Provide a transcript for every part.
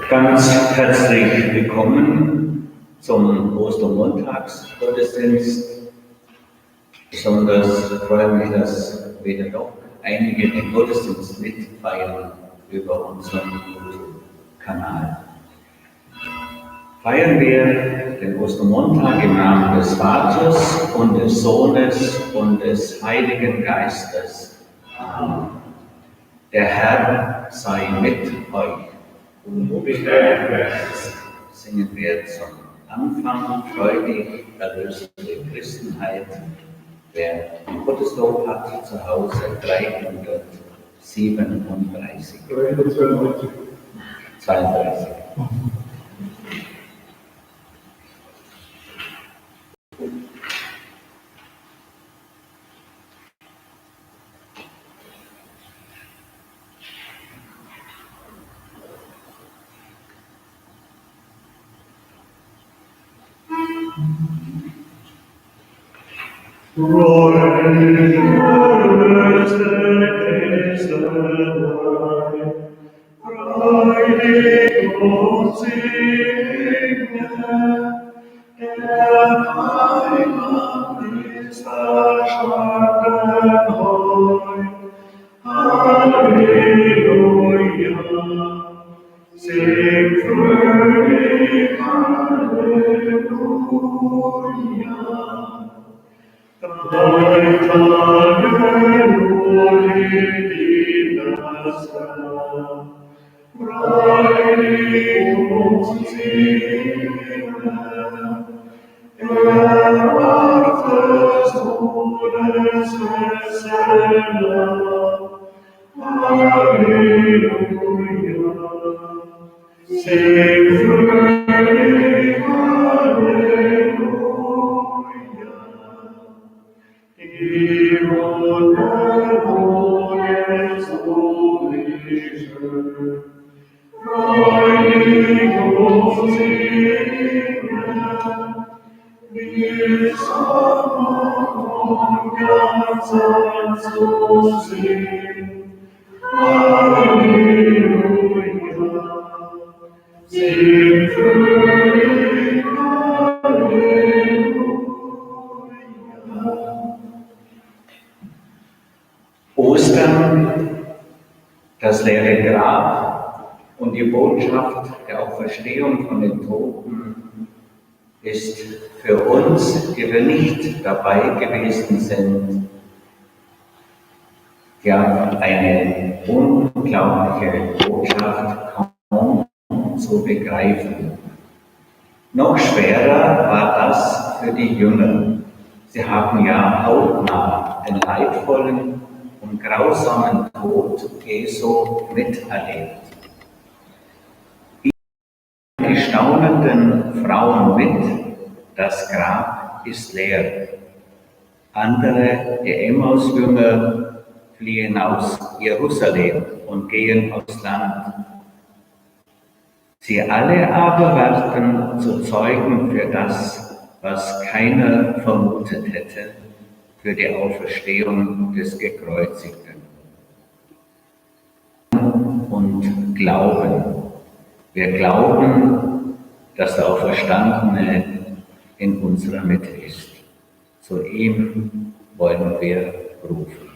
Ganz herzlich willkommen zum Ostermontagsgottesdienst. Besonders freue mich, dass wieder doch einige den Gottesdienst mitfeiern über unseren YouTube-Kanal. Feiern wir den Ostermontag im Namen des Vaters und des Sohnes und des Heiligen Geistes. Amen. Der Herr sei mit euch. Und mit deinem Geist singen wir zum Anfang freudig erlösende Christenheit. Wer ein Gotteslob hat zu Hause, 337. 32. Freudig erlöste Christenheit, freudig und singe, der Heiland ist verstanden heut. Halleluja, sing fröhlich, Halleluja. 3 Tage nur liegt in das Grab, freudig und singe, erwacht des Todes Wesseler. Halleluja, sing fröhlich, Halleluja. Die Wunderwohne so schön, freudig und singe, wie Sommer ganz an zu sehen. Halleluja, sing fröhlich, Halleluja. Ostern, das leere Grab und die Botschaft der Auferstehung von den Toten ist für uns, die wir nicht dabei gewesen sind, ja eine unglaubliche Botschaft kaum zu begreifen. Noch schwerer war das für die Jünger. Sie haben ja hautnah den leidvollen und grausamen Tod Jesu miterlebt. Die staunenden Frauen mit, das Grab ist leer. Andere, die Emmaus-Jünger, fliehen aus Jerusalem und gehen aufs Land. Sie alle aber werden zu Zeugen für das, was keiner vermutet hätte, für die Auferstehung des Gekreuzigten. Und glauben. Wir glauben, dass der Auferstandene in unserer Mitte ist. Zu ihm wollen wir rufen.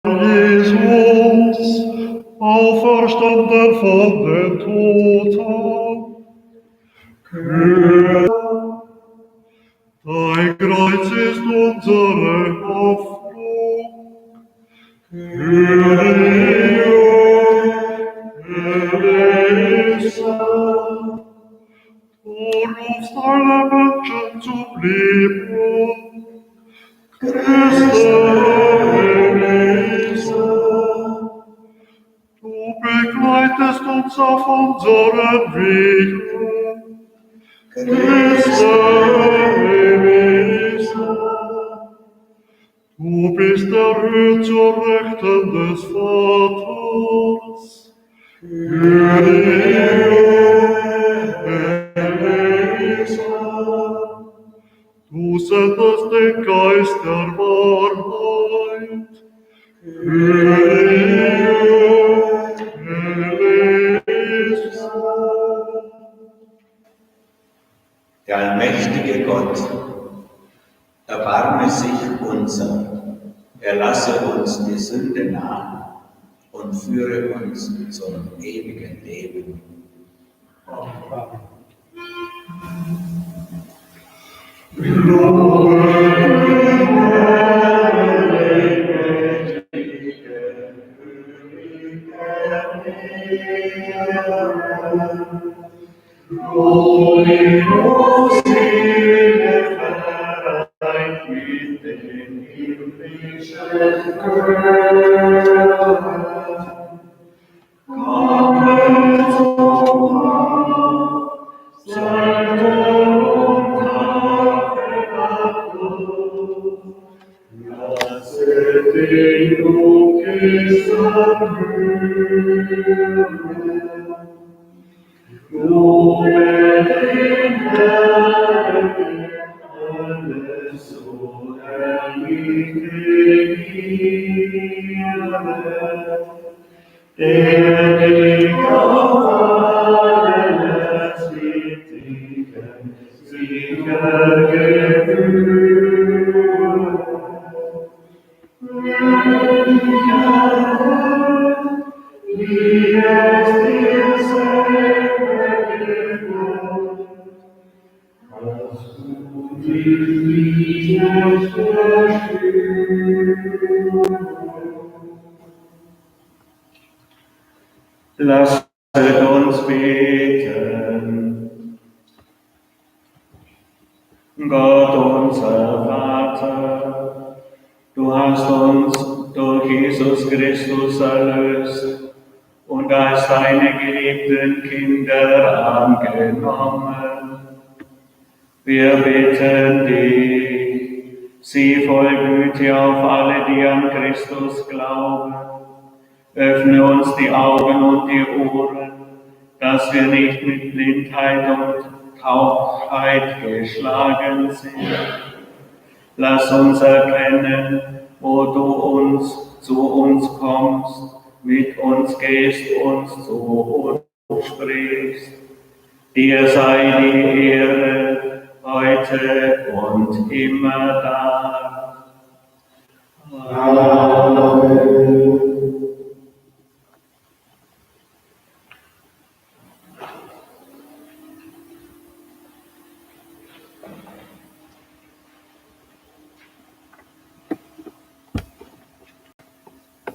Jesus, auferstanden von den Toten, dein Kreuz ist unsere Hoffnung. Kyrie eleison. Du rufst alle Menschen zum Leben. Christe eleison. Du begleitest uns auf unseren Wegen. Christe eleison. Du bist erhöht zur Rechten des Vaters. Kyrie eleison. Du sendest den Geist der Wahrheit. Kyrie eleison. Der allmächtige Gott, erbarme sich unser, erlasse uns die Sünde nach und führe uns zum ewigen Leben. Amen. Lasset uns beten. Gott, unser Vater, du hast uns durch Jesus Christus erlöst und als deine geliebten Kinder angenommen. Wir bitten dich, sieh voll Güte auf alle, die an Christus glauben. Öffne uns die Augen und die Ohren, dass wir nicht mit Blindheit und Taubheit geschlagen sind. Lass uns erkennen, wo du zu uns kommst, mit uns gehst, uns zu uns sprichst. Dir sei die Ehre heute und immer da. Amen.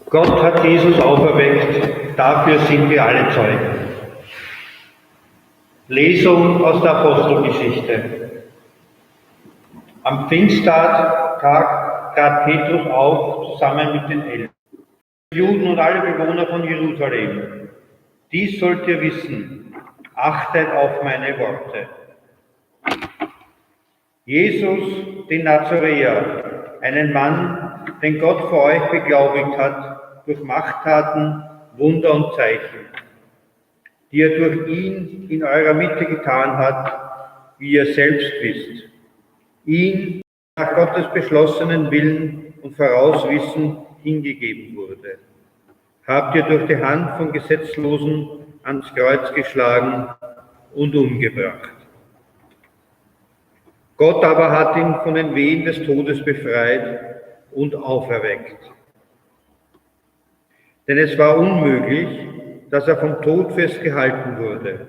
Gott hat Jesus auferweckt, dafür sind wir alle Zeugen. Lesung aus der Apostelgeschichte. Am Pfingsttag trat Petrus auf, zusammen mit den Eltern, Juden und alle Bewohner von Jerusalem. Dies sollt ihr wissen, achtet auf meine Worte. Jesus, den Nazaräer, einen Mann, den Gott vor euch beglaubigt hat, durch Machttaten, Wunder und Zeichen, die er durch ihn in eurer Mitte getan hat, wie ihr selbst wisst. Ihn nach Gottes beschlossenen Willen und Vorauswissen hingegeben wurde. Habt ihr durch die Hand von Gesetzlosen ans Kreuz geschlagen und umgebracht. Gott aber hat ihn von den Wehen des Todes befreit und auferweckt. Denn es war unmöglich, dass er vom Tod festgehalten wurde.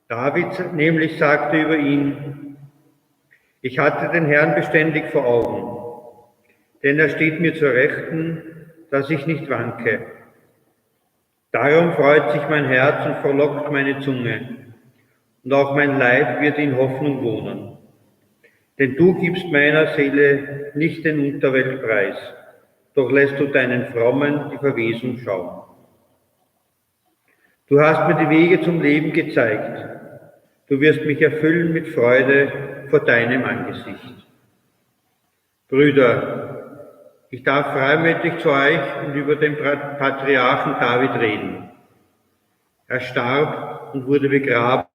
David nämlich sagte über ihn: Ich hatte den Herrn beständig vor Augen, denn er steht mir zur Rechten, dass ich nicht wanke. Darum freut sich mein Herz und frohlockt meine Zunge, und auch mein Leib wird in Hoffnung wohnen. Denn du gibst meiner Seele nicht den Unterweltpreis, doch lässt du deinen Frommen die Verwesung schauen. Du hast mir die Wege zum Leben gezeigt. Du wirst mich erfüllen mit Freude vor deinem Angesicht. Brüder, ich darf freimütig zu euch und über den Patriarchen David reden. Er starb und wurde begraben,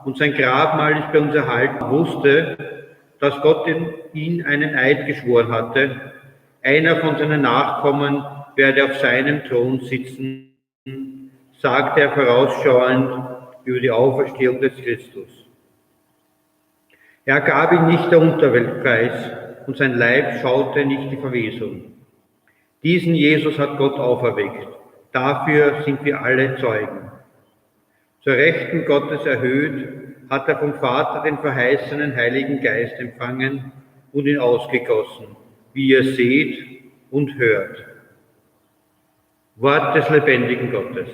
und sein Grabmal ist bei uns erhalten. Er wusste, dass Gott ihn einen Eid geschworen hatte: Einer von seinen Nachkommen werde auf seinem Thron sitzen, sagte er vorausschauend über die Auferstehung des Christus. Er gab ihm nicht der Unterweltpreis, und sein Leib schaute nicht die Verwesung. Diesen Jesus hat Gott auferweckt. Dafür sind wir alle Zeugen. Zur Rechten Gottes erhöht, hat er vom Vater den verheißenen Heiligen Geist empfangen und ihn ausgegossen, wie ihr seht und hört. Wort des lebendigen Gottes.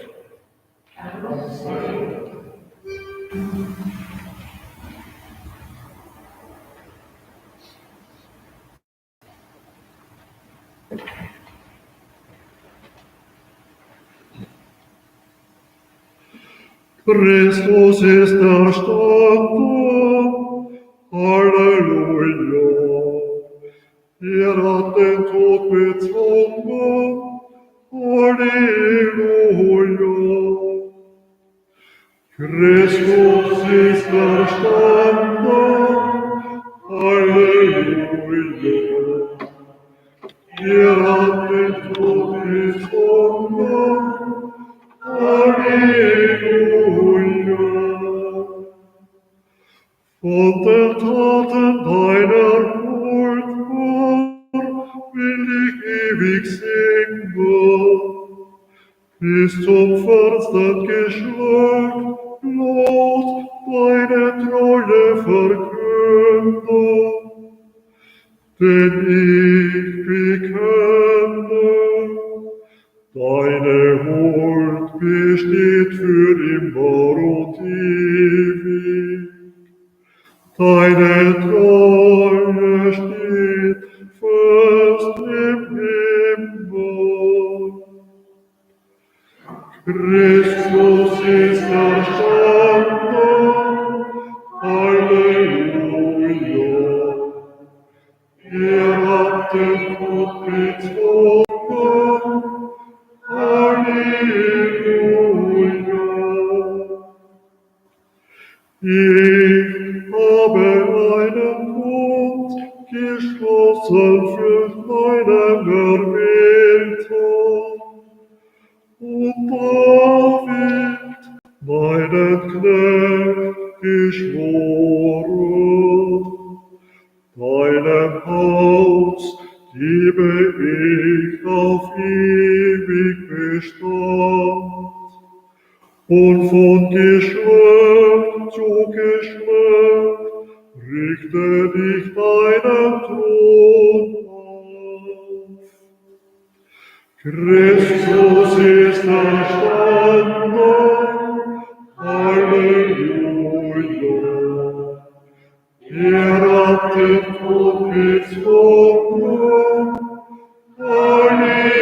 Christus ist erstanden, Halleluja. Er hat den Tod bezwungen, Halleluja. Christus ist erstanden, Halleluja. Er hat den Tod bezwungen, Halleluja. Von den Taten deiner Huld will ich ewig singen, bis zum fernsten Geschlecht laut deine Treue verkünden. Denn ich bekenne, deine Huld besteht für immer und ewig. Deine Treue steht fest im Himmel. Christus ist erstanden, Halleluja. Er hat den Tod bezwungen, Halleluja. Ich habe einen Bund geschlossen für meinen Erwählten, und David, meinen Knecht, geschworen. Deinem Haus gebe ich auf ewig Bestand, und von Geschlecht zu Geschlecht richte dich deinen Thron auf. Christus ist erstanden, Halleluja. Er hat den Tod bezwungen, Halleluja.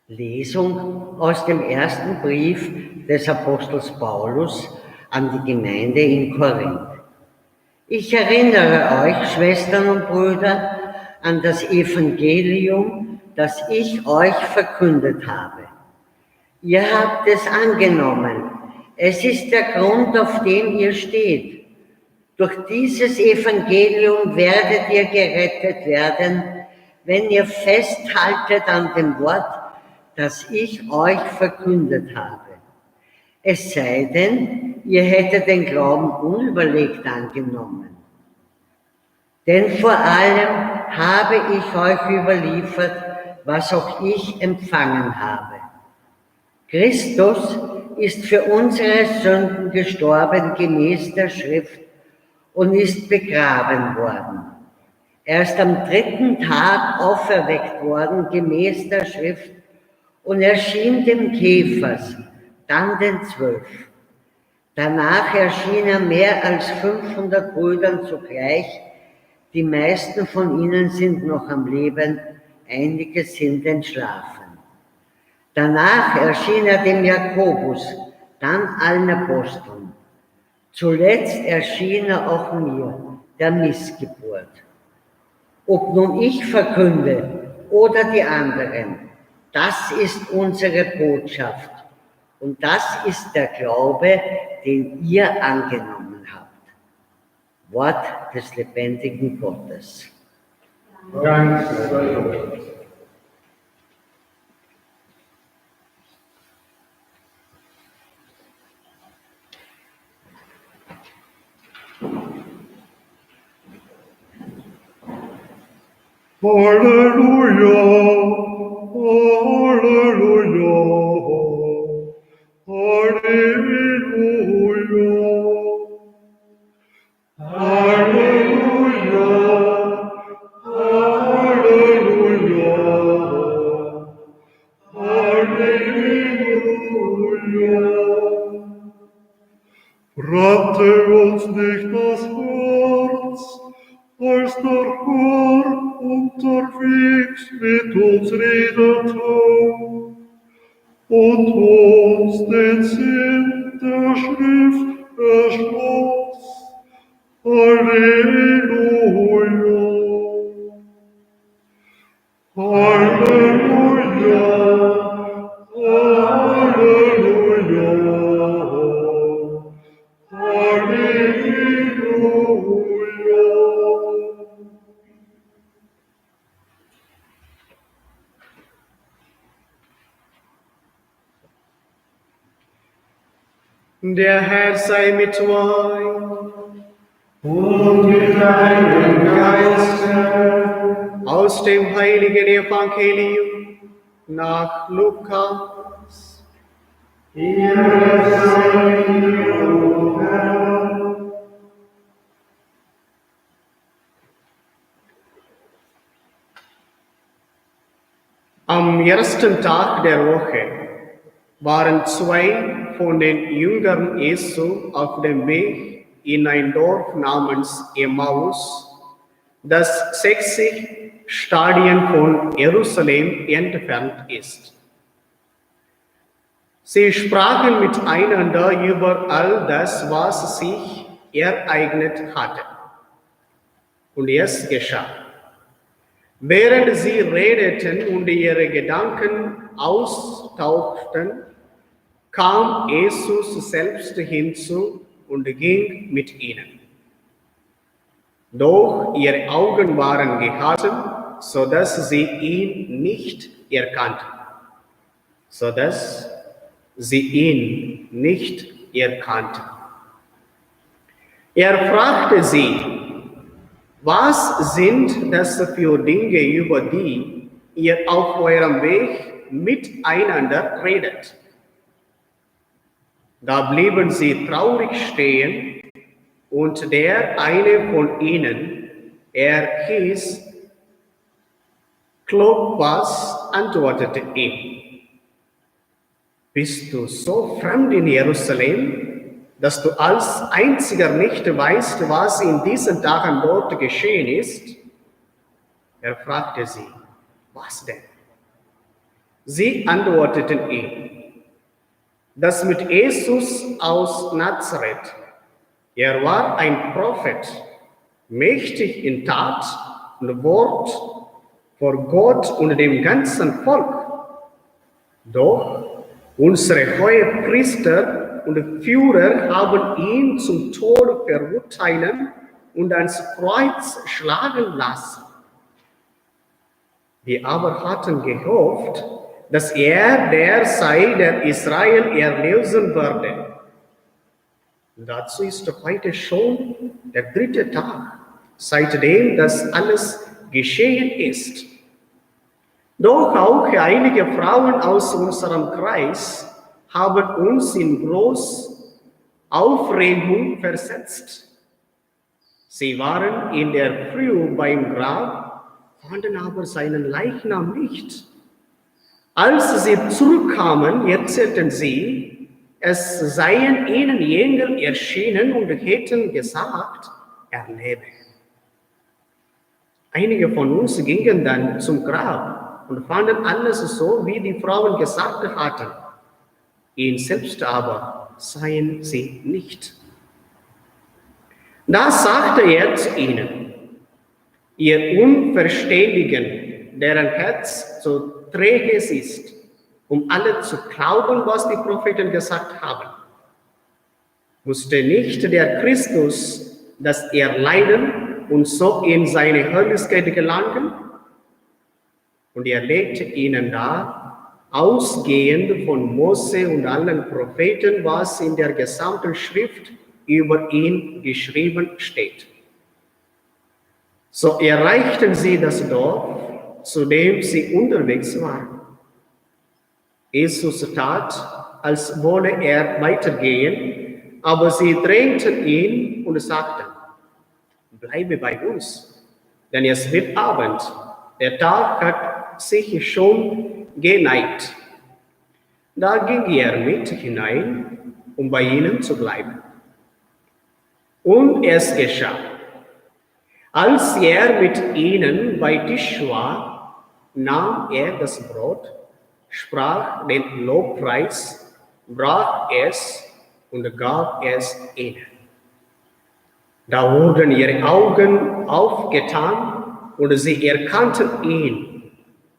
Lesung aus dem ersten Brief des Apostels Paulus an die Gemeinde in Korinth. Ich erinnere euch, Schwestern und Brüder, an das Evangelium, das ich euch verkündet habe. Ihr habt es angenommen. Es ist der Grund, auf dem ihr steht. Durch dieses Evangelium werdet ihr gerettet werden, wenn ihr festhaltet an dem Wort, das ich euch verkündet habe. Es sei denn, ihr hättet den Glauben unüberlegt angenommen. Denn vor allem habe ich euch überliefert, was auch ich empfangen habe. Christus ist für unsere Sünden gestorben gemäß der Schrift und ist begraben worden. Er ist am 3. Tag auferweckt worden gemäß der Schrift und erschien dem Kephas, dann den 12. Danach erschien er mehr als 500 Brüdern zugleich. Die meisten von ihnen sind noch am Leben, einige sind entschlafen. Danach erschien er dem Jakobus, dann allen Aposteln. Zuletzt erschien er auch mir, der Missgeburt. Ob nun ich verkünde oder die anderen, das ist unsere Botschaft und das ist der Glaube, den ihr angenommen habt. Wort des lebendigen Gottes. Dank sei Gott. Halleluja, Halleluja, Halleluja, Halleluja, Halleluja, Halleluja. Brannte uns nicht das Herz, als der Herr unterwegs mit uns redete und uns den Sinn der Schrift erschloss. Halleluja, Halleluja, Halleluja, Halleluja. Der Herr sei mit euch Und mit deinem Geiste. aus dem heiligen Evangelium nach Lukas. Ehre sei dir, o Herr. Am ersten Tag der Woche waren zwei von den Jüngern Jesu auf dem Weg in ein Dorf namens Emmaus, das 60 Stadien von Jerusalem entfernt ist. Sie sprachen miteinander über all das, was sich ereignet hatte. Und es geschah. Während sie redeten und ihre Gedanken austauschten, kam Jesus selbst hinzu und ging mit ihnen. Doch ihre Augen waren gehalten, sodass sie ihn nicht erkannten. Er fragte sie: Was sind das für Dinge, über die ihr auf eurem Weg miteinander redet? Da blieben sie traurig stehen, und der eine von ihnen, er hieß Klopas, antwortete ihm: Bist du so fremd in Jerusalem, dass du als einziger nicht weißt, was in diesen Tagen dort geschehen ist? Er fragte sie: Was denn? Sie antworteten ihm, das mit Jesus aus Nazareth. Er war ein Prophet, mächtig in Tat und Wort vor Gott und dem ganzen Volk. Doch unsere Hohepriester und Führer haben ihn zum Tod verurteilen und ans Kreuz schlagen lassen. Wir aber hatten gehofft, dass er der sei, der Israel erlösen würde. Dazu ist heute schon der 3. Tag, seitdem das alles geschehen ist. Doch auch einige Frauen aus unserem Kreis haben uns in große Aufregung versetzt. Sie waren in der Früh beim Grab, fanden aber seinen Leichnam nicht. Als sie zurückkamen, erzählten sie, es seien ihnen Engel erschienen und hätten gesagt, er lebe. Einige von uns gingen dann zum Grab und fanden alles so, wie die Frauen gesagt hatten. Ihn selbst aber seien sie nicht. Da sagte er zu ihnen, ihr Unverständigen, deren Herz so träge ist, um alle zu glauben, was die Propheten gesagt haben. Musste nicht der Christus, dass er leiden und so in seine Herrlichkeit gelangen? Und er legte ihnen dar, ausgehend von Mose und allen Propheten, was in der gesamten Schrift über ihn geschrieben steht. So erreichten sie das Dorf, zu dem sie unterwegs waren. Jesus tat, als wolle er weitergehen, aber sie drängten ihn und sagten, bleibe bei uns, denn es wird Abend, der Tag hat sich schon geneigt. Da ging er mit hinein, um bei ihnen zu bleiben. Und es geschah. Als er mit ihnen bei Tisch war, nahm er das Brot, sprach den Lobpreis, brach es und gab es ihnen. Da wurden ihre Augen aufgetan und sie erkannten ihn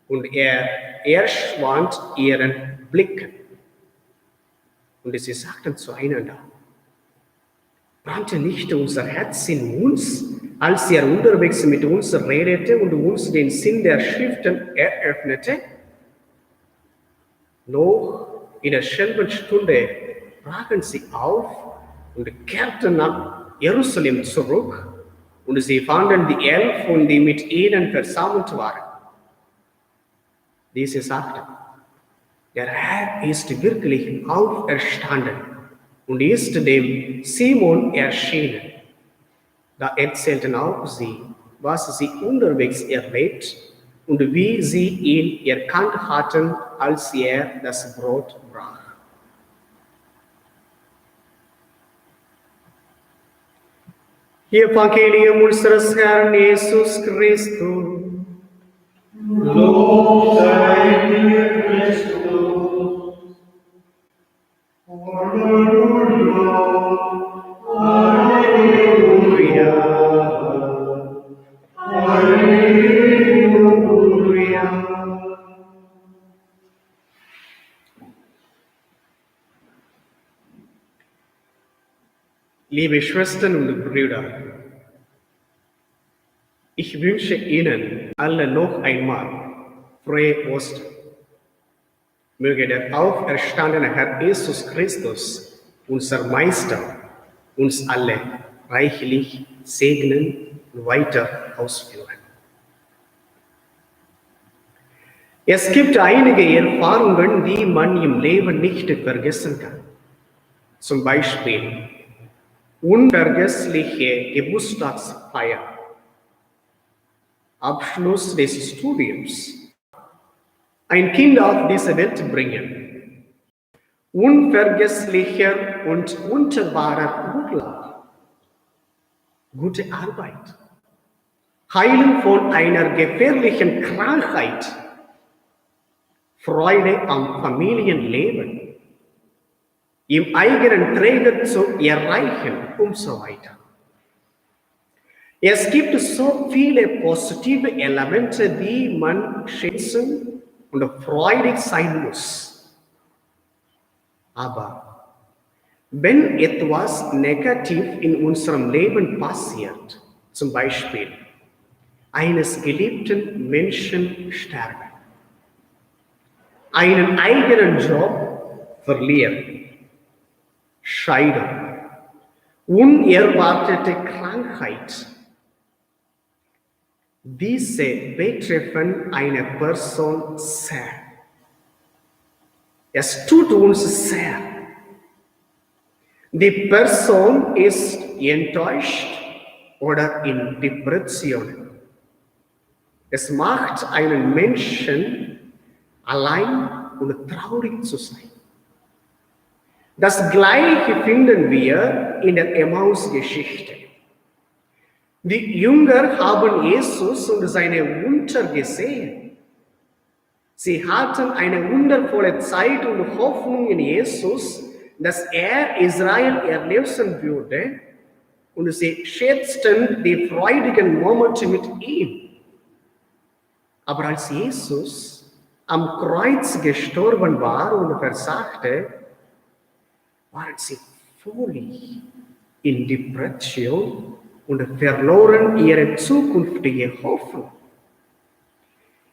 und er erschwand ihren Blicken. Und sie sagten zueinander, brannte nicht unser Herz in uns, als er unterwegs mit uns redete und uns den Sinn der Schriften eröffnete? Noch in derselben Stunde brachen sie auf und kehrten nach Jerusalem zurück, und sie fanden die 11 und die mit ihnen versammelt waren. Diese sagten, der Herr ist wirklich auferstanden und ist dem Simon erschienen. Da erzählten auch sie, was sie unterwegs erlebt und wie sie ihn erkannt hatten, als er das Brot brach. Evangelium unseres Herrn Jesus Christus. Lob sei dir, Christus. Halleluja, Halleluja, Halleluja. Liebe Schwestern und Brüder, ich wünsche Ihnen alle noch einmal frohe Ostern. Möge der auferstandene Herr Jesus Christus, unser Meister, uns alle reichlich segnen und weiter ausführen. Es gibt einige Erfahrungen, die man im Leben nicht vergessen kann. Zum Beispiel unvergessliche Geburtstagsfeier, Abschluss des Studiums, ein Kind auf diese Welt bringen, unvergesslicher und wunderbarer Urlaub, gute Arbeit, Heilen von einer gefährlichen Krankheit, Freude am Familienleben, im eigenen Träger zu erreichen und so weiter. Es gibt so viele positive Elemente, die man schätzen und freudig sein muss. Aber wenn etwas negativ in unserem Leben passiert, zum Beispiel eines geliebten Menschen sterben, einen eigenen Job verlieren, Scheidung, unerwartete Krankheit, diese betreffen eine Person sehr. Es tut uns sehr. Die Person ist enttäuscht oder in Depression. Es macht einen Menschen allein und traurig zu sein. Das Gleiche finden wir in der Emmaus-Geschichte. Die Jünger haben Jesus und seine Wunder gesehen. Sie hatten eine wundervolle Zeit und Hoffnung in Jesus, dass er Israel erlösen würde, und sie schätzten die freudigen Momente mit ihm. Aber als Jesus am Kreuz gestorben war und versagte, waren sie völlig in Depression und verloren ihre zukünftige Hoffnung.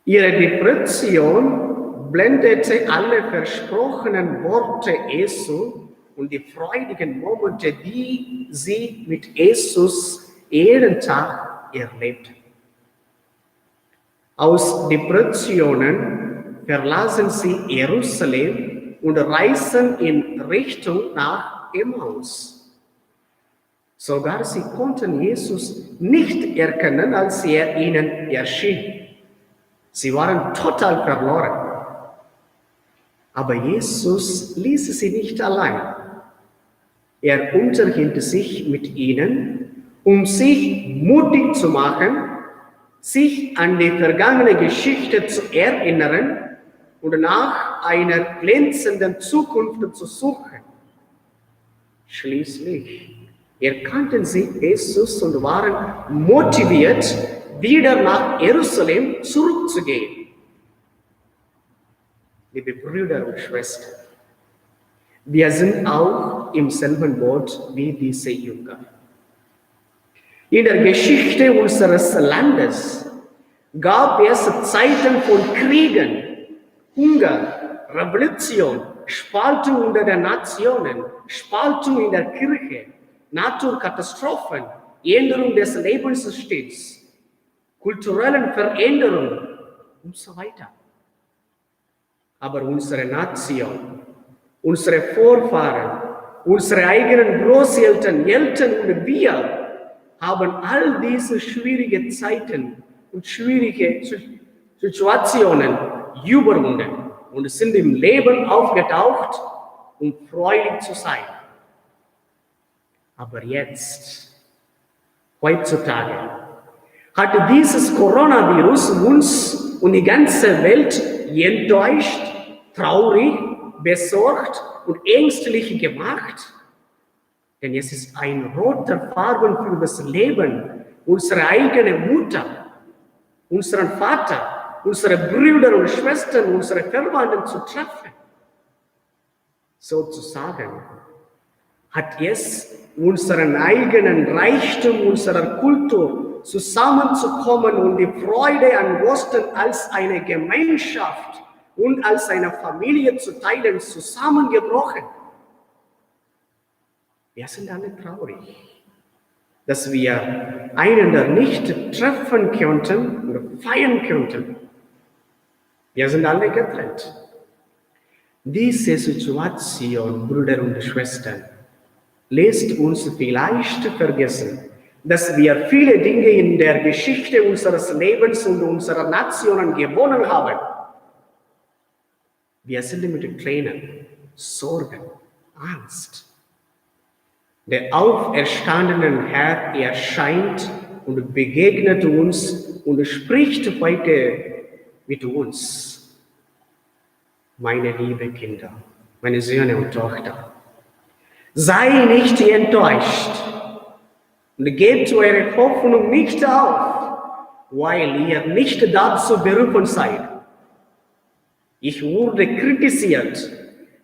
Ihre Depression blendete alle versprochenen Worte Jesu und die freudigen Momente, die sie mit Jesus jeden Tag erlebten. Aus Depressionen verlassen sie Jerusalem und reisen in Richtung nach Emmaus. Sogar sie konnten Jesus nicht erkennen, als er ihnen erschien. Sie waren total verloren. Aber Jesus ließ sie nicht allein. Er unterhielt sich mit ihnen, um sich mutig zu machen, sich an die vergangene Geschichte zu erinnern und nach einer glänzenden Zukunft zu suchen. Schließlich erkannten sie Jesus und waren motiviert, wieder nach Jerusalem zurückzugehen. Liebe Brüder und Schwestern, wir sind auch im selben Boot wie diese Jünger. In der Geschichte unseres Landes gab es Zeiten von Kriegen, Hunger, Revolution, Spaltung unter den Nationen, Spaltung in der Kirche, Naturkatastrophen, Änderung des Lebensstils, kulturellen Veränderungen und so weiter. Aber unsere Nation, unsere Vorfahren, unsere eigenen Großeltern, Eltern und wir haben all diese schwierigen Zeiten und schwierige Situationen überwunden und sind im Leben aufgetaucht, um freudig zu sein. Aber jetzt, heutzutage, hat dieses Coronavirus uns und die ganze Welt enttäuscht, traurig, besorgt und ängstlich gemacht. Denn es ist ein roter Farben für das Leben, unsere eigene Mutter, unseren Vater, unsere Brüder und Schwestern, unsere Verwandten zu treffen. Sozusagen hat es unseren eigenen Reichtum, unserer Kultur zusammenzukommen und die Freude an Ostern als eine Gemeinschaft und als eine Familie zu teilen, zusammengebrochen. Wir sind alle traurig, dass wir einander nicht treffen konnten oder feiern konnten. Wir sind alle getrennt. Diese Situation, Brüder und Schwestern, lässt uns vielleicht vergessen, dass wir viele Dinge in der Geschichte unseres Lebens und unserer Nationen gewonnen haben. Wir sind mit Tränen, Sorgen, Angst. Der auferstandene Herr erscheint und begegnet uns und spricht heute mit uns. Meine lieben Kinder, meine Söhne und Tochter, sei nicht enttäuscht und gebt eure Hoffnung nicht auf, weil ihr nicht dazu berufen seid. Ich wurde kritisiert,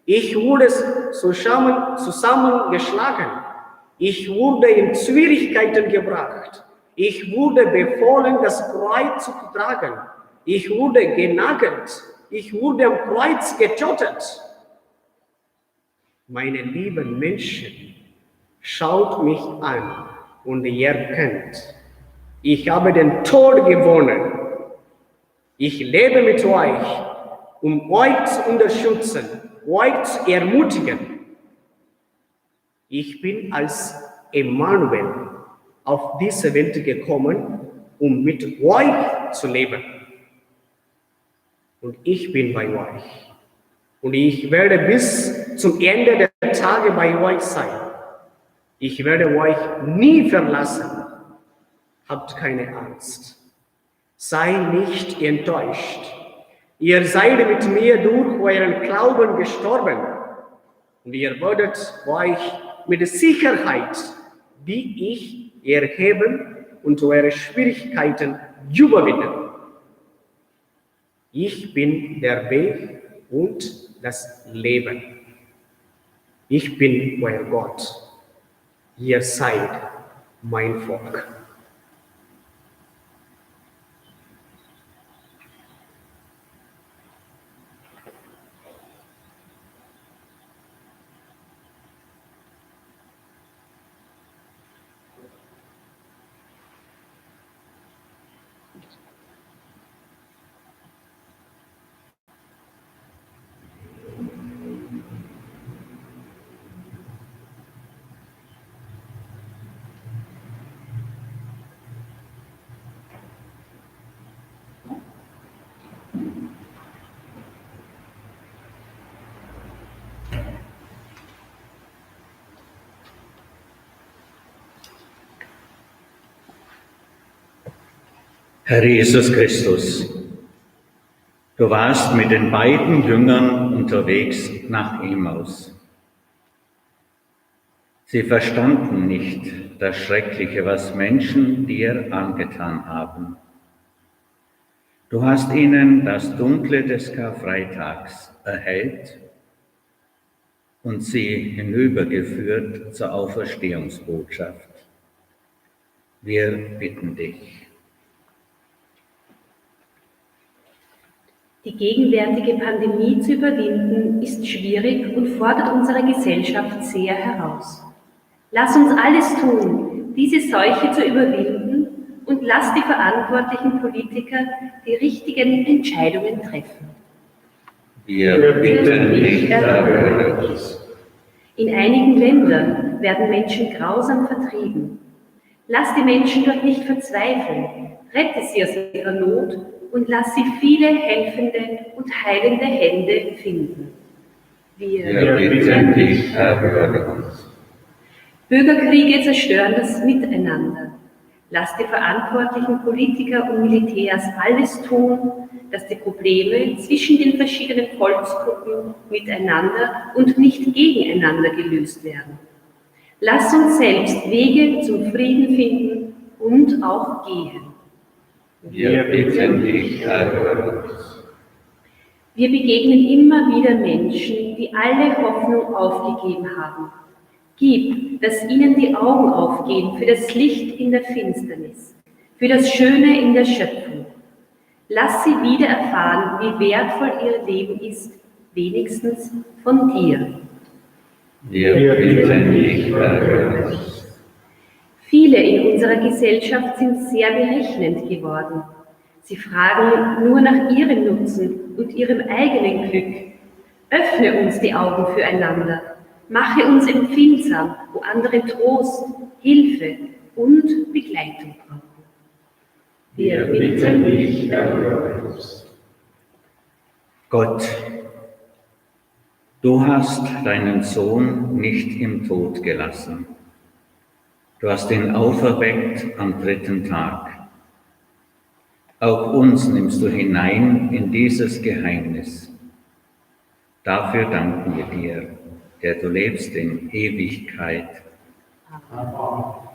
ich wurde zusammengeschlagen, ich wurde in Schwierigkeiten gebracht, ich wurde befohlen, das Kreuz zu tragen, ich wurde genagelt, ich wurde am Kreuz getötet. Meine lieben Menschen, schaut mich an und ihr erkennt, ich habe den Tod gewonnen. Ich lebe mit euch, um euch zu unterstützen, euch zu ermutigen. Ich bin als Emmanuel auf diese Welt gekommen, um mit euch zu leben. Und ich bin bei euch. Und ich werde bis zum Ende der Tage bei euch sein. Ich werde euch nie verlassen. Habt keine Angst. Sei nicht enttäuscht. Ihr seid mit mir durch euren Glauben gestorben. Und ihr werdet euch mit Sicherheit, wie ich, erheben und eure Schwierigkeiten überwinden. Ich bin der Weg und das Leben. Ich bin euer Gott. Ihr seid mein Volk. Herr Jesus Christus, du warst mit den beiden Jüngern unterwegs nach Emmaus. Sie verstanden nicht das Schreckliche, was Menschen dir angetan haben. Du hast ihnen das Dunkle des Karfreitags erhellt und sie hinübergeführt zur Auferstehungsbotschaft. Wir bitten dich. Die gegenwärtige Pandemie zu überwinden, ist schwierig und fordert unsere Gesellschaft sehr heraus. Lass uns alles tun, diese Seuche zu überwinden, und lass die verantwortlichen Politiker die richtigen Entscheidungen treffen. Wir bitten dich, erhöre uns. In einigen Ländern werden Menschen grausam vertrieben. Lass die Menschen dort nicht verzweifeln, rette sie aus ihrer Not und lass sie viele helfende und heilende Hände finden. Wir bitten dich, erhöre uns. Bürgerkriege zerstören das Miteinander. Lass die verantwortlichen Politiker und Militärs alles tun, dass die Probleme zwischen den verschiedenen Volksgruppen miteinander und nicht gegeneinander gelöst werden. Lass uns selbst Wege zum Frieden finden und auch gehen. Wir bitten dich, erhöre uns. Wir begegnen immer wieder Menschen, die alle Hoffnung aufgegeben haben. Gib, dass ihnen die Augen aufgehen für das Licht in der Finsternis, für das Schöne in der Schöpfung. Lass sie wieder erfahren, wie wertvoll ihr Leben ist, wenigstens von dir. Wir bitten dich, erhöre uns. Viele in unserer Gesellschaft sind sehr berechnend geworden. Sie fragen nur nach ihrem Nutzen und ihrem eigenen Glück. Öffne uns die Augen füreinander. Mache uns empfindsam, wo andere Trost, Hilfe und Begleitung brauchen. Wir bitten dich, erhöre uns. Gott, du hast deinen Sohn nicht im Tod gelassen. Du hast ihn auferweckt am 3. Tag. Auch uns nimmst du hinein in dieses Geheimnis. Dafür danken wir dir, der du lebst in Ewigkeit. Amen.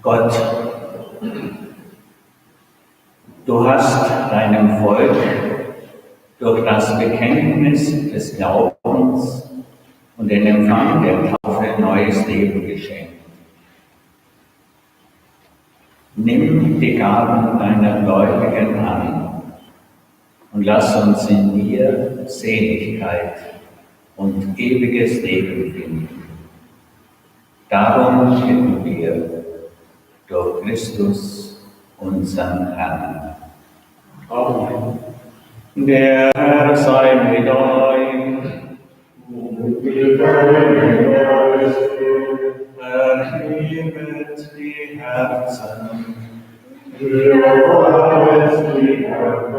Gott, du hast deinem Volk durch das Bekenntnis des Glaubens und den Empfang der Taufe neues Leben geschenkt. Nimm die Gaben deiner Gläubigen an und lass uns in dir Seligkeit und ewiges Leben finden. Darum bitten wir durch Christus, unseren Herrn. Amen. Der Herr sei mit euch. Und mit deinem Geist. Erhebet die Herzen. Wir wollen die Herren.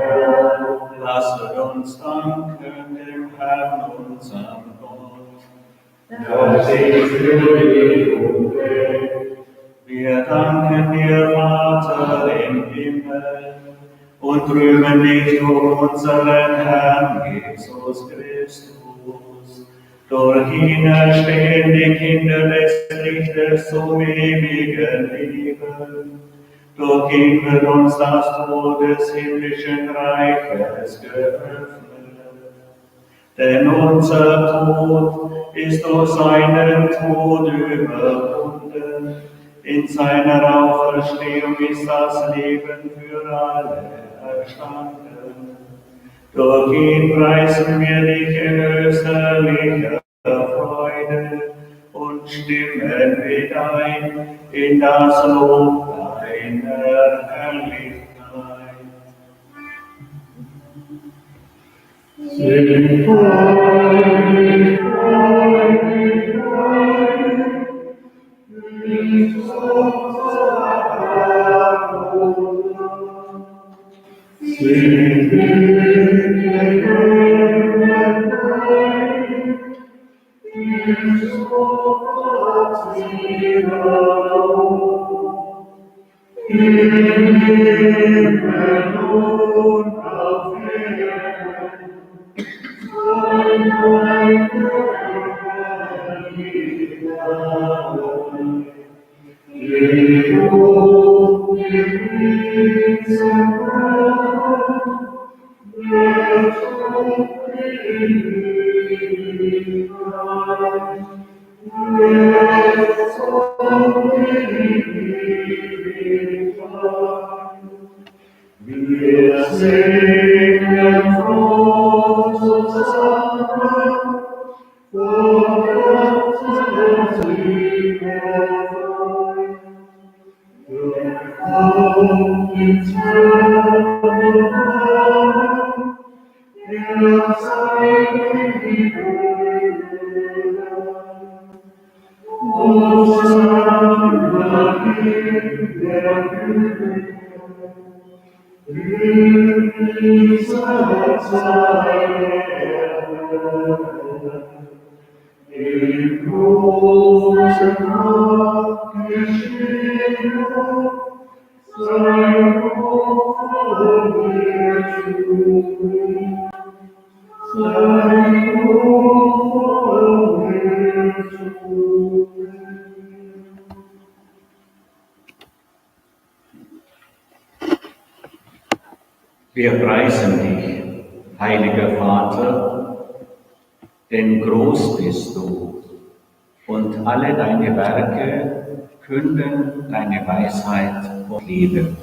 Lasset uns danken dem Herrn, unserem Gott. Das ist für die Umwelt. Wir danken dir, Vater im Himmel, und rühmen dich durch unseren Herrn Jesus Christus. Durch ihn erstehen die Kinder des Lichtes zum ewigen Leben. Durch ihn wird uns das Tor des himmlischen Reiches geöffnet. Denn unser Tod ist durch seinen Tod überwunden. In seiner Auferstehung ist das Leben für alle erstanden. Durch ihn preisen wir dich in österlicher Freude und stimmen mit ein in das Lob deiner Herrlichkeit. Sing heilig, heilig, heilig, ist unser Herr, unser. Sing heilig, heilig, ist unser Sieger. Im Himmel und auf Erden. Wir singen froh zusammen, vor Gottes Liebe frei. Kommt ins Namen, er sei die Höhe. Hosanna in der Höhe. In dieser Zeit im großen Tag geschehen, sein Opfer wird tun, sein Opfer wird tun. Wir preisen dich, heiliger Vater, denn groß bist du und alle deine Werke künden deine Weisheit und Liebe.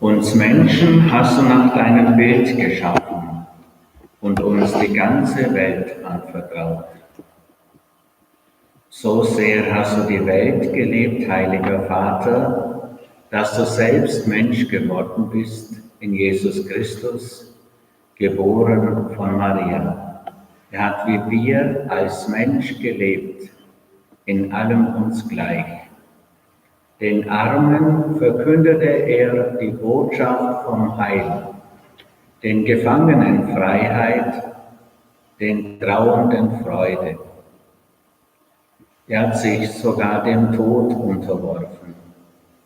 Uns Menschen hast du nach deinem Bild geschaffen und uns die ganze Welt anvertraut. So sehr hast du die Welt geliebt, heiliger Vater, dass du selbst Mensch geworden bist in Jesus Christus, geboren von Maria. Er hat wie wir als Mensch gelebt, in allem uns gleich. Den Armen verkündete er die Botschaft vom Heil, den Gefangenen Freiheit, den Trauernden Freude. Er hat sich sogar dem Tod unterworfen.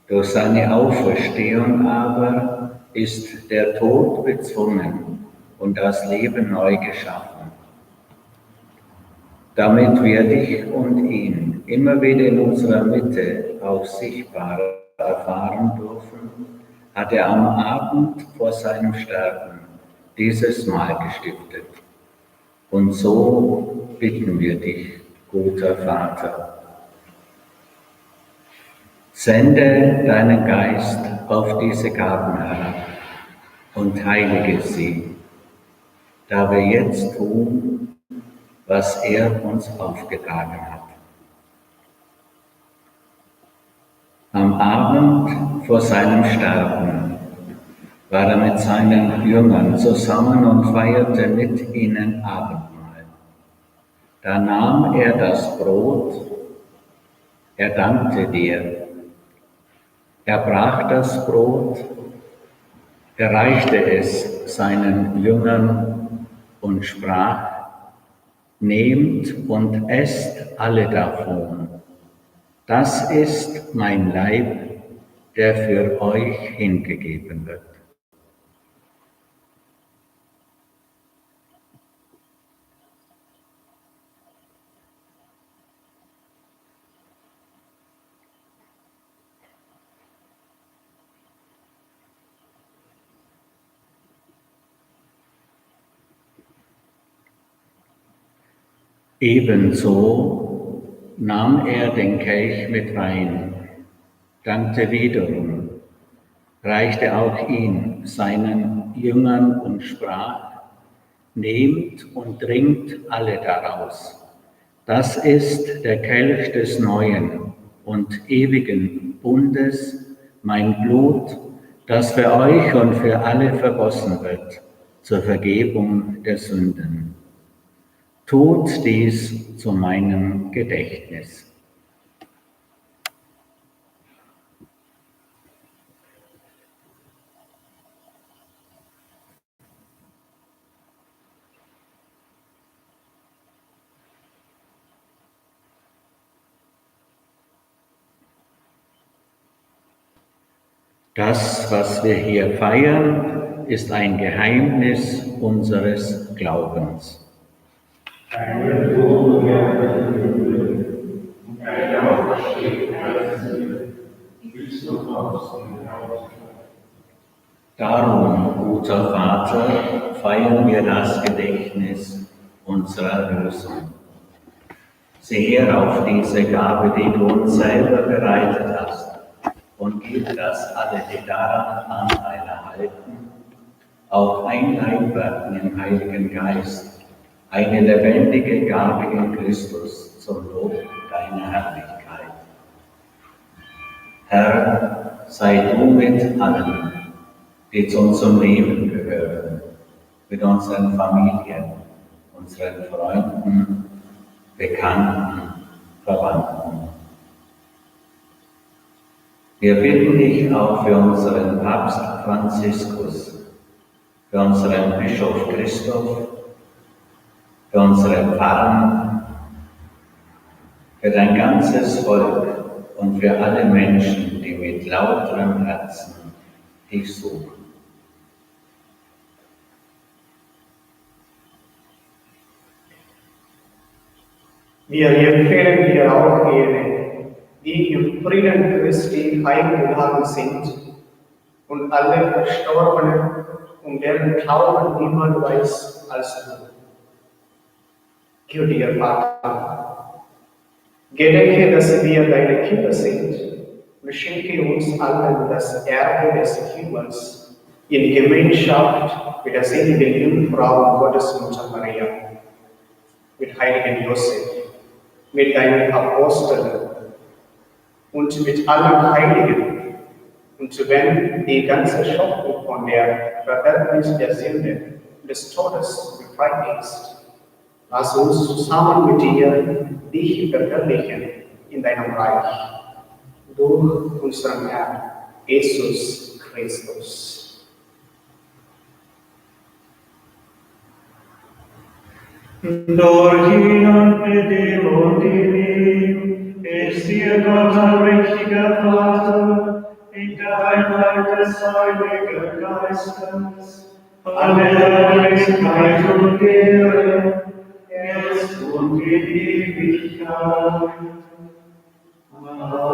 Durch seine Auferstehung aber ist der Tod bezwungen und das Leben neu geschaffen. Damit wir dich und ihn immer wieder in unserer Mitte auch sichtbar erfahren dürfen, hat er am Abend vor seinem Sterben dieses Mahl gestiftet. Und so bitten wir dich, guter Vater, sende deinen Geist auf diese Gaben herab und heilige sie, da wir jetzt tun, was er uns aufgetragen hat. Am Abend vor seinem Sterben war er mit seinen Jüngern zusammen und feierte mit ihnen Abendmahl. Da nahm er das Brot, er dankte dir, er brach das Brot, er reichte es seinen Jüngern und sprach: Nehmt und esst alle davon. Das ist mein Leib, der für euch hingegeben wird. Ebenso nahm er den Kelch mit Wein, dankte wiederum, reichte auch ihn seinen Jüngern und sprach: Nehmt und trinkt alle daraus. Das ist der Kelch des neuen und ewigen Bundes, mein Blut, das für euch und für alle vergossen wird, zur Vergebung der Sünden. Tut dies zu meinem Gedächtnis. Das, was wir hier feiern, ist ein Geheimnis unseres Glaubens. Deine Tod werden und deine Auferstehung bis zum Haus und Haus. Darum, guter Vater, feiern wir das Gedächtnis unserer Erlösung. Sieh her auf diese Gabe, die du uns selber bereitet hast, und gib, dass alle, die daran Anteil erhalten, auch ein Leib werden im Heiligen Geist, eine lebendige Gabe in Christus zum Lob deiner Herrlichkeit. Herr, sei du mit allen, die zu unserem Leben gehören, mit unseren Familien, unseren Freunden, Bekannten, Verwandten. Wir bitten dich auch für unseren Papst Franziskus, für unseren Bischof Christoph, für unsere Pfarrer, für dein ganzes Volk und für alle Menschen, die mit lauterem Herzen dich suchen. Wir empfehlen dir auch jene, die im Frieden Christi heimgegangen sind und alle Verstorbenen, um deren Glauben niemand weiß als du. Gütiger Vater, gedenke, dass wir deine Kinder sind und schenke uns allen das Erbe des Himmels in Gemeinschaft mit der seligen Jungfrau Gottesmutter Maria, mit heiligen Josef, mit deinen Aposteln und mit allen Heiligen, und wenn die ganze Schöpfung von der Verderbnis der Sünde und des Todes befreit ist, lass uns zusammen mit dir dich verherrlichen in deinem Reich, durch unseren Herrn Jesus Christus. Durch ihn und mit ihm und in ihm ist dir Gott, allmächtiger Vater, in der Einheit des Heiligen Geistes, alle Herrlichkeit und Ehre, jetzt und in Ewigkeit. Amen.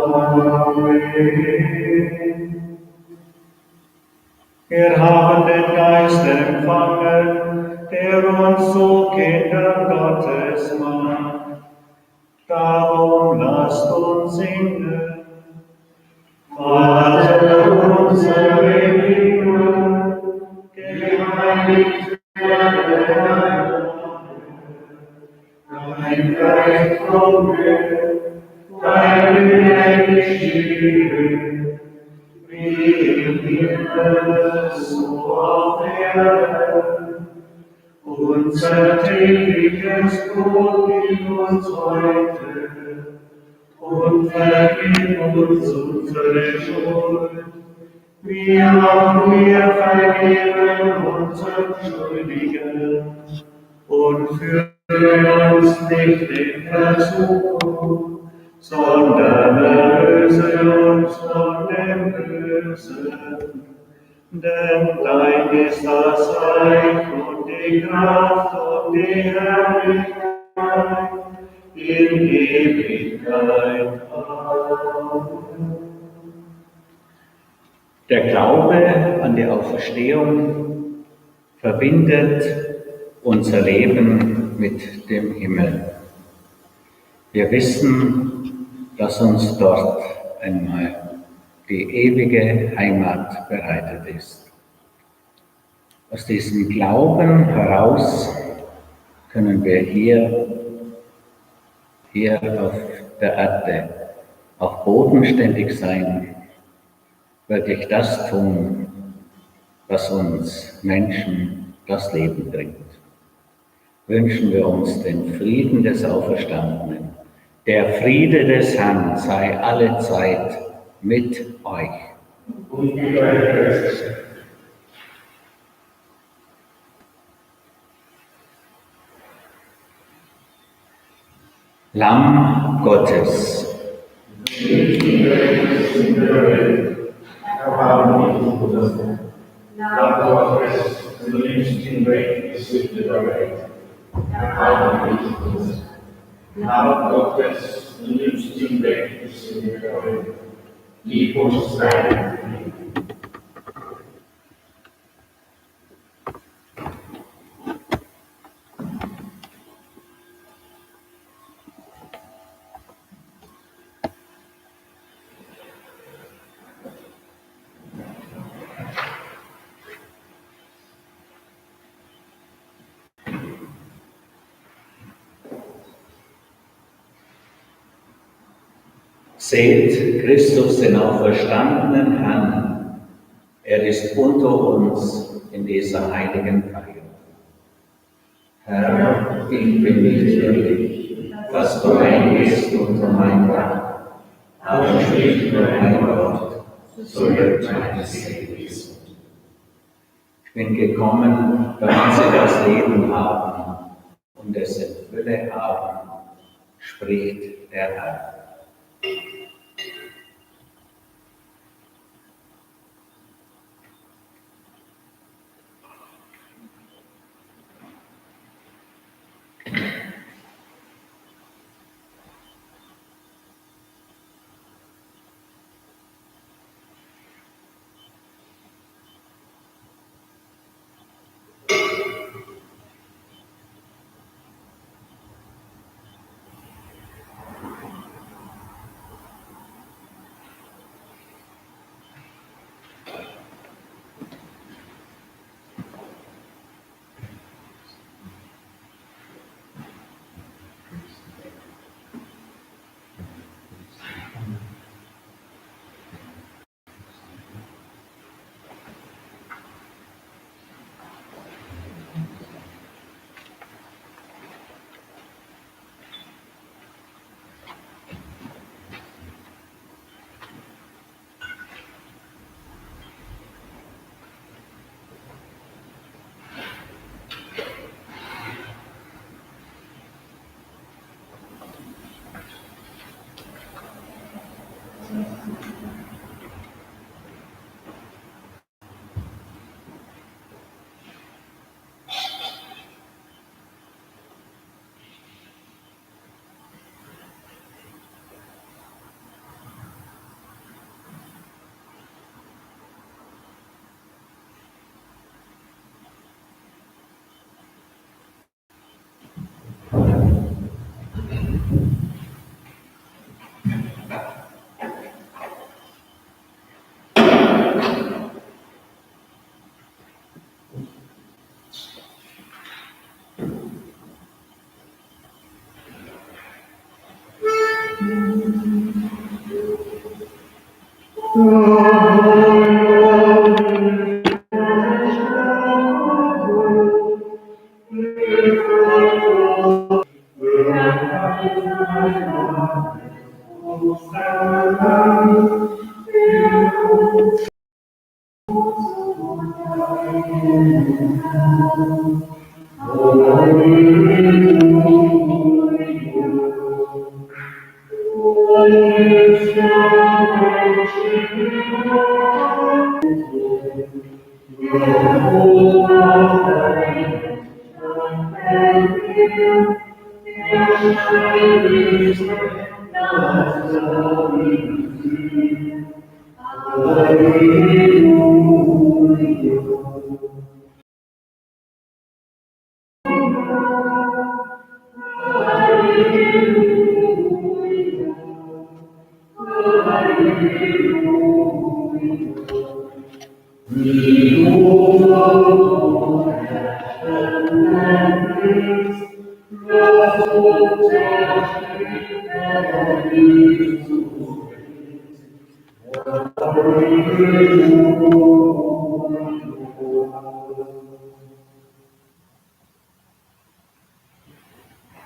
Wir haben den Geist empfangen, der uns zu Kindern Gottes macht. Darum lasst uns singen. Vater unser im Himmel, geheiligt werde dein Name. Dein Reich komme, dein Wille geschehe, wie im Himmel, so auf Erden. Unser tägliches Brot gib uns heute und vergib uns unsere Schuld, wie auch wir vergeben unseren Schuldigen. Und führe uns nicht in Versuchung, sondern erlöse uns von dem Bösen. Denn dein ist das Reich und die Kraft und die Herrlichkeit in Ewigkeit. Amen. Der Glaube an die Auferstehung verbindet unser Leben mit dem Himmel. Wir wissen, dass uns dort einmal die ewige Heimat bereitet ist. Aus diesem Glauben heraus können wir hier auf der Erde auch bodenständig sein, wirklich das tun, was uns Menschen das Leben bringt. Wünschen wir uns den Frieden des Auferstandenen. Der Friede des Herrn sei allezeit mit euch. Und mit eurem Geist. Lamm Gottes. Nicht die Welt in der Welt, aber nicht unser Sohn. Lamm Gottes, du nimmst hinweg die Sünde der Welt, aber nicht Gottes liebsten Weg sind wir, gib uns deinen Frieden. Seht Christus, den auferstandenen Herrn. Er ist unter uns in dieser heiligen Feier. Herr, ich bin nicht würdig, dass du eingehst unter mein Dach, aber sprich nur ein Wort, so wird meine Seele gesund. Ich bin gekommen, damit sie das Leben haben und es in Fülle haben, spricht der Herr.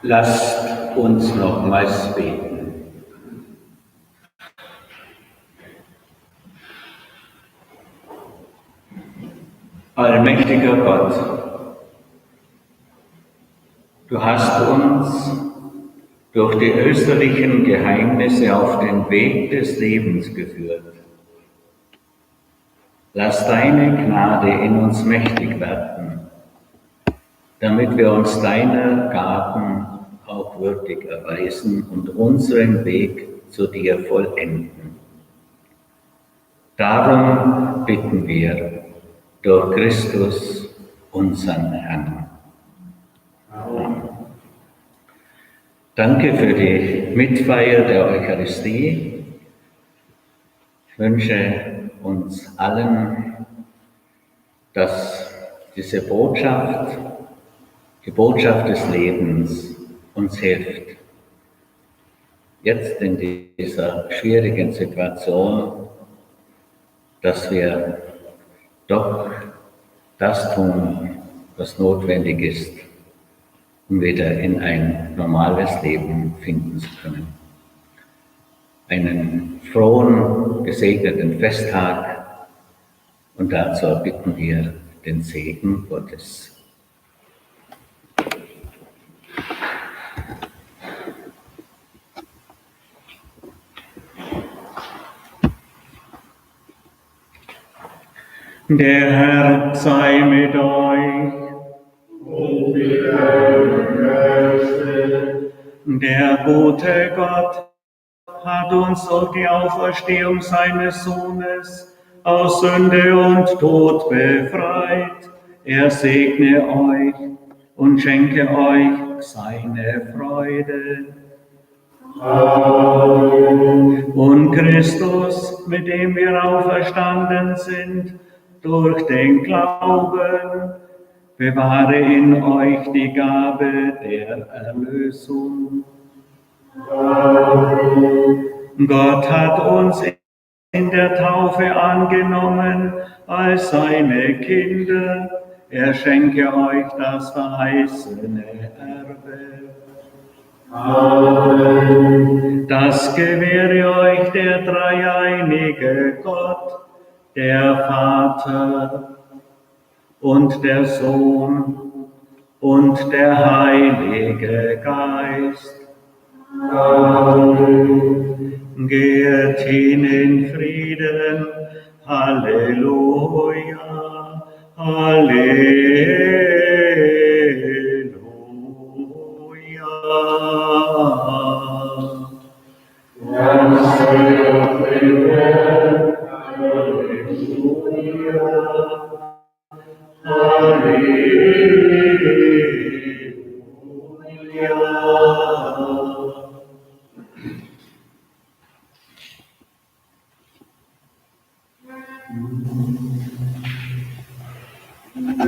Lasst uns nochmals beten. Allmächtiger Gott, du hast uns durch die österlichen Geheimnisse auf den Weg des Lebens geführt. Lass deine Gnade in uns mächtig werden, damit wir uns deiner Gaben auch würdig erweisen und unseren Weg zu dir vollenden. Darum bitten wir durch Christus, unseren Herrn. Amen. Danke für die Mitfeier der Eucharistie. Ich wünsche uns allen, dass diese Botschaft, die Botschaft des Lebens, uns hilft, jetzt in dieser schwierigen Situation, dass wir doch das tun, was notwendig ist, um wieder in ein normales Leben finden zu können. Einen frohen, gesegneten Festtag und dazu erbitten wir den Segen Gottes. Der Herr sei mit euch. Und mit deinem Geiste. Der gute Gott hat uns durch die Auferstehung seines Sohnes aus Sünde und Tod befreit. Er segne euch und schenke euch seine Freude. Amen. Und Christus, mit dem wir auferstanden sind, durch den Glauben, bewahre in euch die Gabe der Erlösung. Amen. Gott hat uns in der Taufe angenommen als seine Kinder. Er schenke euch das verheißene Erbe. Amen. Das gewähre euch der dreieinige Gott, der Vater und der Sohn und der Heilige Geist. Amen. Geht hin in Frieden. Halleluja. Halleluja. Dank sei auf den Herrn.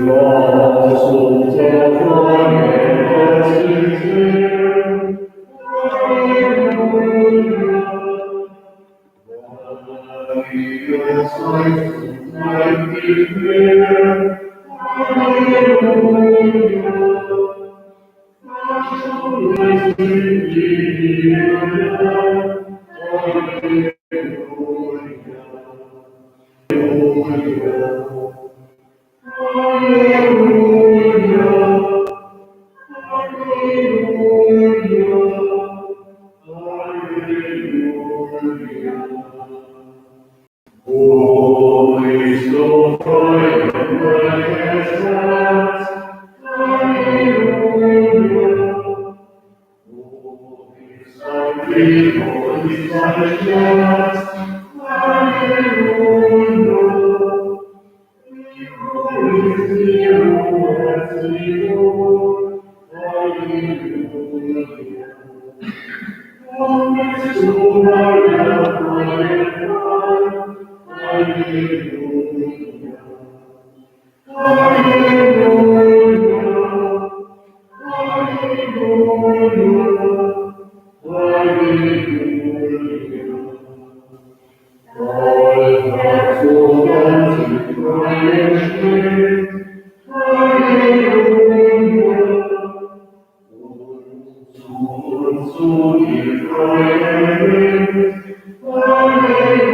Lass uns erfreuen, herzlich singen. Halleluja. Heiliges Reich und Leid gibt mir. Halleluja. Verschont sind die Erde. Halleluja. Halleluja. O ist so freudenreiches Herz, Halleluja. O ist ein Frieden und ist ein Schmerz, Halleluja. O ist die Ruhe, Halleluja. Und ist so Maria, Halleluja. Halleluja. Halleluja. Halleluja. Dein Herz so ganz in Freien steht. Halleluja. Und zu dir Freude bringt. Halleluja.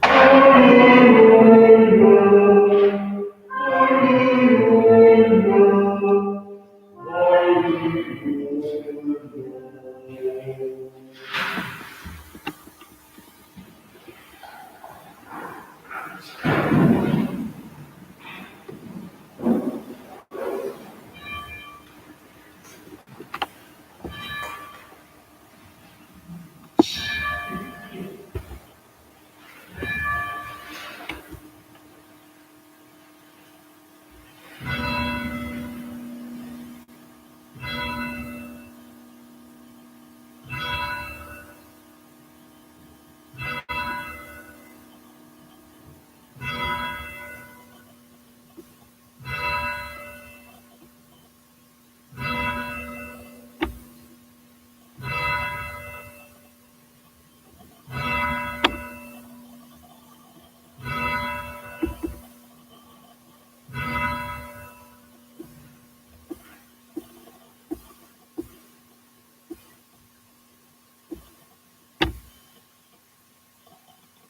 Halleluja.